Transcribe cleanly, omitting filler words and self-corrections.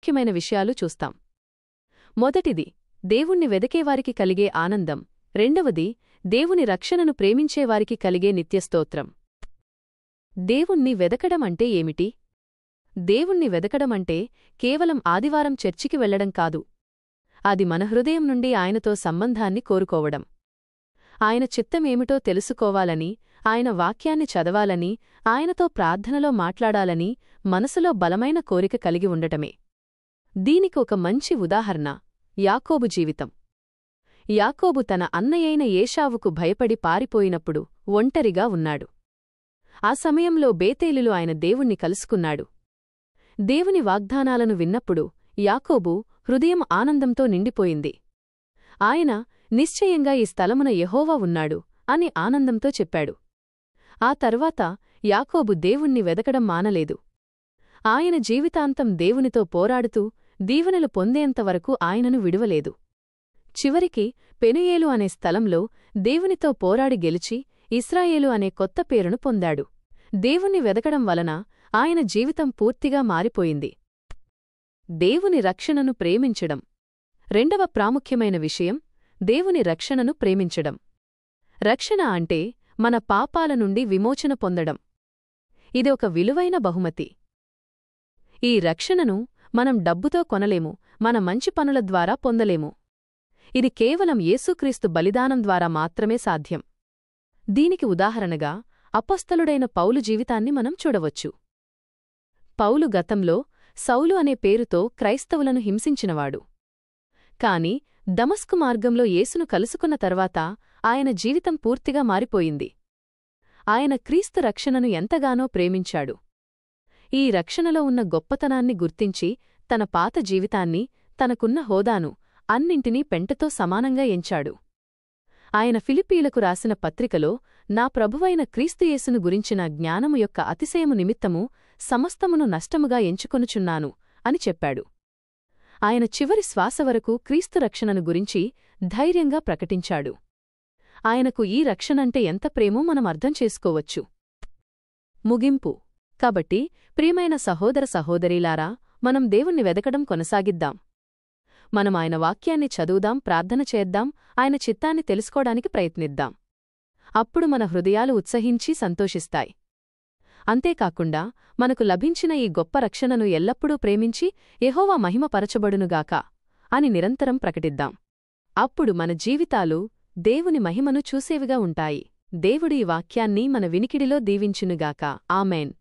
ప్రాముఖ్యమైన విషయాలు చూస్తాం. మొదటిది, దేవుణ్ణి వెదకేవారికి కలిగే ఆనందం. రెండవది, దేవుని రక్షణను ప్రేమించేవారికి కలిగే నిత్యస్తోత్రం. దేవుణ్ణి వెదకడమంటే ఏమిటి? దేవుణ్ణి వెదకడమంటే కేవలం ఆదివారం చర్చికి వెళ్లడం కాదు. అది మన హృదయం నుండి ఆయనతో సంబంధాన్ని కోరుకోవడం. ఆయన చిత్తమేమిటో తెలుసుకోవాలని, ఆయన వాక్యాన్ని చదవాలని, ఆయనతో ప్రార్థనలో మాట్లాడాలని మనసులో బలమైన కోరిక కలిగి ఉండటమే. దీనికి ఒక మంచి ఉదాహరణ యాకోబు జీవితం. యాకోబు తన అన్నయైన ఏశావుకు భయపడి పారిపోయినప్పుడు ఒంటరిగా ఉన్నాడు. ఆ సమయంలో బేతేలులో ఆయన దేవుణ్ణి కలుసుకున్నాడు. దేవుని వాగ్దానాలను విన్నప్పుడు యాకోబు హృదయం ఆనందంతో నిండిపోయింది. ఆయన నిశ్చయంగా ఈ స్థలమున యెహోవా ఉన్నాడు అని ఆనందంతో చెప్పాడు. ఆ తర్వాత యాకోబు దేవుణ్ణి వెదకడం మానలేదు. ఆయన జీవితాంతం దేవునితో పోరాడుతూ దీవెనలు పొందేంతవరకు ఆయనను విడువలేదు. చివరికి పెనుయేలు అనే స్థలంలో దేవునితో పోరాడి గెలిచి ఇశ్రాయేలు అనే కొత్త పేరును పొందాడు. దేవుణ్ణి వెదకడం వలన ఆయన జీవితం పూర్తిగా మారిపోయింది. దేవుని రక్షణను ప్రేమించడం. రెండవ ప్రాముఖ్యమైన విషయం దేవుని రక్షణను ప్రేమించడం. రక్షణ అంటే మన పాపాల నుండి విమోచన పొందడం. ఇది ఒక విలువైన బహుమతి. ఈ రక్షణను మనం డబ్బుతో కొనలేము, మన మంచి పనుల ద్వారా పొందలేము. ఇది కేవలం యేసుక్రీస్తు బలిదానం ద్వారా మాత్రమే సాధ్యం. దీనికి ఉదాహరణగా అపొస్తలుడైన పౌలు జీవితాన్ని మనం చూడవచ్చు. పౌలు గతంలో సౌలు అనే పేరుతో క్రైస్తవులను హింసించినవాడు. కాని దమస్కు మార్గంలో యేసును కలుసుకున్న తర్వాత ఆయన జీవితం పూర్తిగా మారిపోయింది. ఆయన క్రీస్తు రక్షణను ఎంతగానో ప్రేమించాడు. ఈ రక్షణలో ఉన్న గొప్పతనాన్ని గుర్తించి తన పాత జీవితాన్ని, తనకున్న హోదాను అన్నింటినీ పెంటతో సమానంగా ఎంచాడు. ఆయన ఫిలిప్పీలకు రాసిన పత్రికలో నా ప్రభువైన క్రీస్తుయేసును గురించిన జ్ఞానము యొక్క అతిశయము నిమిత్తము సమస్తమును నష్టముగా ఎంచుకొనుచున్నాను అని చెప్పాడు. ఆయన చివరి శ్వాస వరకు క్రీస్తు రక్షణను గురించి ధైర్యంగా ప్రకటించాడు. ఆయనకు ఈ రక్షణంటే ఎంత ప్రేమో మనం అర్థం చేసుకోవచ్చు. ముగింపు. కాబట్టి ప్రియమైన సహోదర సహోదరీలారా, మనం దేవుణ్ణి వెదకడం కొనసాగిద్దాం. మనం ఆయన వాక్యాన్ని చదువుదాం, ప్రార్థన చేద్దాం, ఆయన చిత్తాన్ని తెలుసుకోవడానికి ప్రయత్నిద్దాం. అప్పుడు మన హృదయాలు ఉత్సహించి సంతోషిస్తాయి. అంతేకాకుండా మనకు లభించిన ఈ గొప్ప రక్షణను ఎల్లప్పుడూ ప్రేమించి యెహోవా మహిమపరచబడునుగాక అని నిరంతరం ప్రకటిద్దాం. అప్పుడు మన జీవితాలు దేవుని మహిమను చూసేవిగా ఉంటాయి. దేవుడు ఈ వాక్యాన్ని మన వినికిడిలో దీవించునుగాక. ఆమేన్.